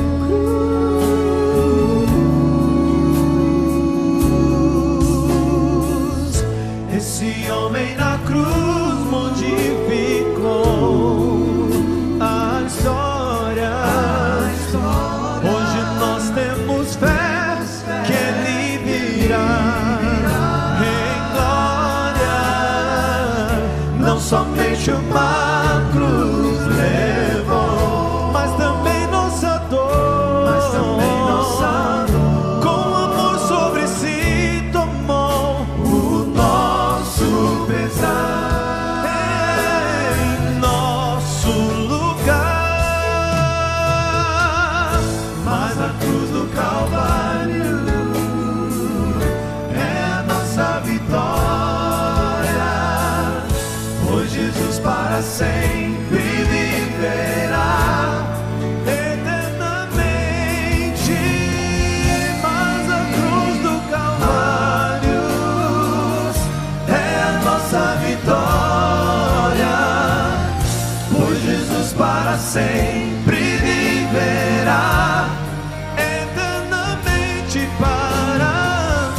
esse homem na cruz modificou a história. Hoje nós temos fé que ele virá em glória. Não somente uma cruz levou, mas também nossa dor, com amor sobre si tomou o nosso pesar em nosso lugar. Mas a cruz do Calvário é a nossa vitória, pois Jesus para sempre viverá, eternamente. Mas a cruz do Calvário é a nossa vitória, pois Jesus para sempre viverá, eternamente para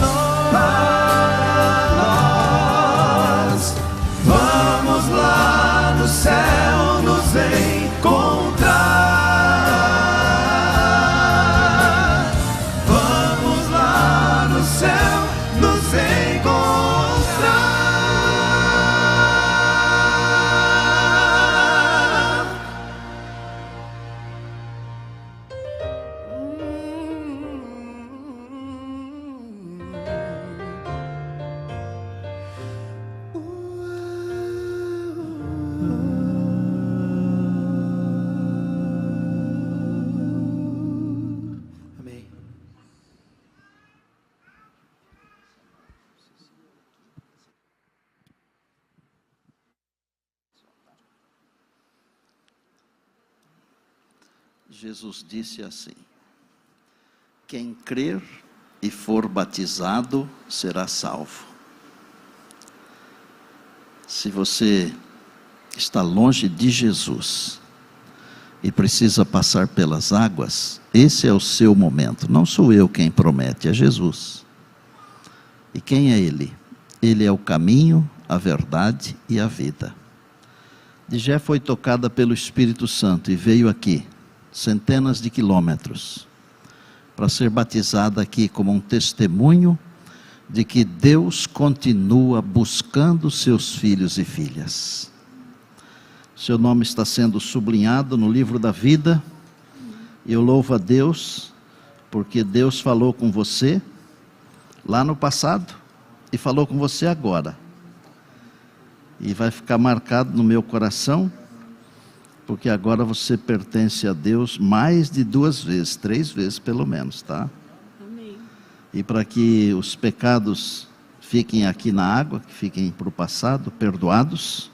nós. Vamos lá no céu nos encontrar. Vamos lá no céu nos encontrar. Amém. Jesus disse assim: quem crer e for batizado será salvo. Se você está longe de Jesus e precisa passar pelas águas, esse é o seu momento. Não sou eu quem promete, é Jesus. E quem é Ele? Ele é o caminho, a verdade e a vida. Digé foi tocada pelo Espírito Santo e veio aqui, centenas de quilômetros, para ser batizada aqui como um testemunho de que Deus continua buscando seus filhos e filhas. Seu nome está sendo sublinhado no livro da vida, e eu louvo a Deus, porque Deus falou com você lá no passado, e falou com você agora, e vai ficar marcado no meu coração, porque agora você pertence a Deus mais de 2 vezes, 3 vezes pelo menos, tá? Amém. E para que os pecados fiquem aqui na água, que fiquem para o passado, perdoados,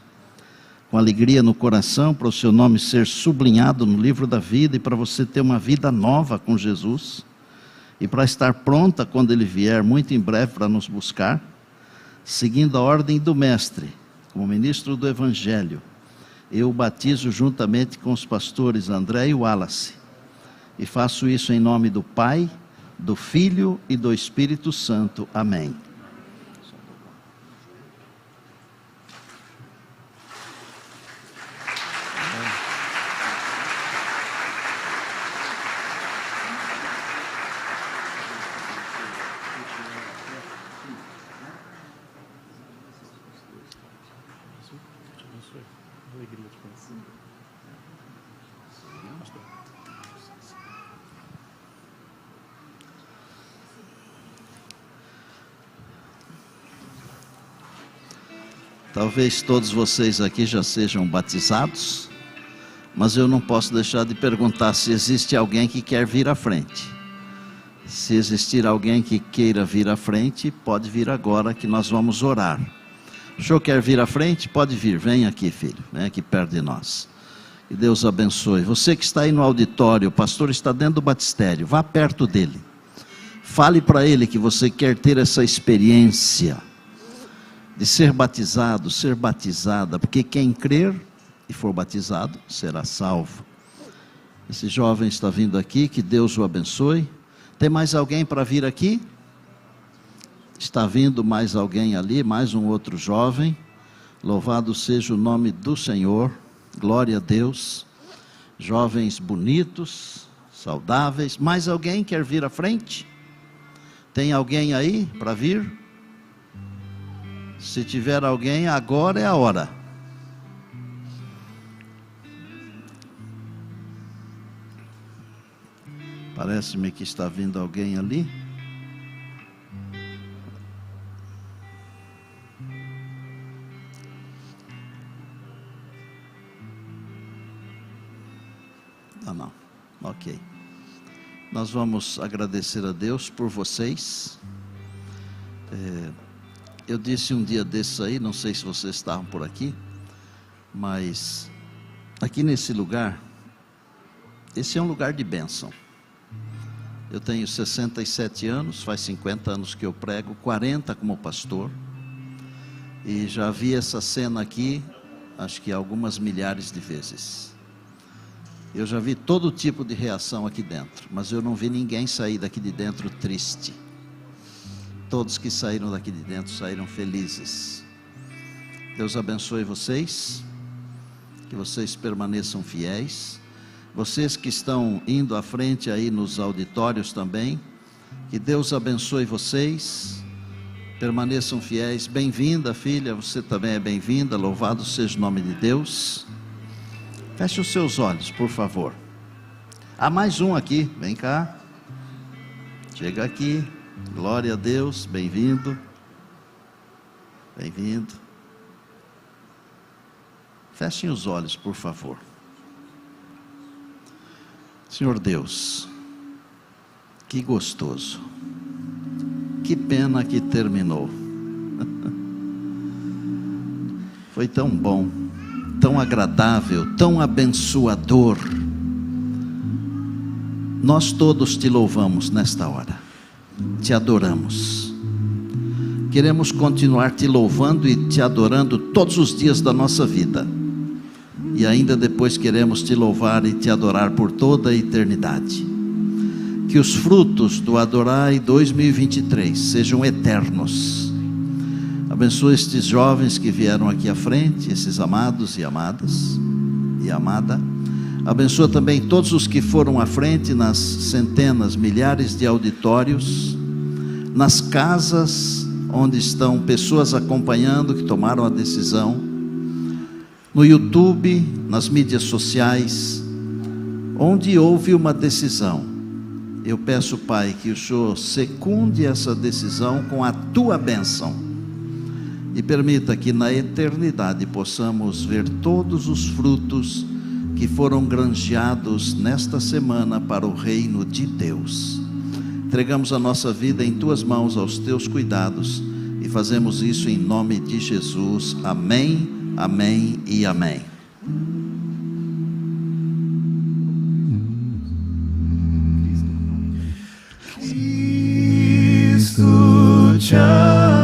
com alegria no coração, para o seu nome ser sublinhado no livro da vida, e para você ter uma vida nova com Jesus, e para estar pronta quando Ele vier, muito em breve, para nos buscar, seguindo a ordem do Mestre, como ministro do Evangelho, eu batizo juntamente com os pastores André e Wallace. E faço isso em nome do Pai, do Filho e do Espírito Santo. Amém. Talvez todos vocês aqui já sejam batizados, mas eu não posso deixar de perguntar se existe alguém que quer vir à frente. Se existir alguém que queira vir à frente, pode vir agora que nós vamos orar. O senhor quer vir à frente? Pode vir, vem aqui, filho, vem aqui perto de nós. Que Deus abençoe. Você que está aí no auditório, o pastor está dentro do batistério, vá perto dele. Fale para ele que você quer ter essa experiência de ser batizado, ser batizada, porque quem crer e for batizado será salvo. Esse jovem está vindo aqui, que Deus o abençoe. Tem mais alguém para vir aqui? Está vindo mais alguém ali, mais um outro jovem. Louvado seja o nome do Senhor, glória a Deus. Jovens bonitos, saudáveis. Mais alguém quer vir à frente? Tem alguém aí para vir? Se tiver alguém, agora é a hora. Parece-me que está vindo alguém ali. Ah, não. Ok. Nós vamos agradecer a Deus por vocês. Eu disse um dia desses aí, não sei se vocês estavam por aqui, mas aqui nesse lugar, esse é um lugar de bênção. Eu tenho 67 anos, faz 50 anos que eu prego, 40 como pastor, e já vi essa cena aqui, acho que algumas milhares de vezes. Eu já vi todo tipo de reação aqui dentro, mas eu não vi ninguém sair daqui de dentro triste. Todos que saíram daqui de dentro saíram felizes. Deus abençoe vocês, que vocês permaneçam fiéis. Vocês que estão indo à frente aí nos auditórios também, que Deus abençoe vocês, permaneçam fiéis. Bem-vinda, filha, você também é bem-vinda, louvado seja o nome de Deus. Feche os seus olhos, por favor. Há mais um aqui, vem cá. Chega aqui. Glória a Deus, bem-vindo. Bem-vindo. Fechem os olhos, por favor. Senhor Deus, que gostoso. Que pena que terminou. Foi tão bom, tão agradável, tão abençoador. Nós todos te louvamos nesta hora. Te adoramos. Queremos continuar te louvando e te adorando todos os dias da nossa vida. E ainda depois queremos te louvar e te adorar por toda a eternidade. Que os frutos do Adorai 2023 sejam eternos. Abençoa estes jovens que vieram aqui à frente, esses amados e amadas e amada. Abençoa também todos os que foram à frente nas centenas, milhares de auditórios, nas casas onde estão pessoas acompanhando que tomaram a decisão, no YouTube, nas mídias sociais, onde houve uma decisão. Eu peço, Pai, que o Senhor secunde essa decisão com a tua bênção e permita que na eternidade possamos ver todos os frutos que foram granjeados nesta semana para o reino de Deus. Entregamos a nossa vida em tuas mãos, aos teus cuidados, e fazemos isso em nome de Jesus. Amém, amém e amém. Cristo te ama.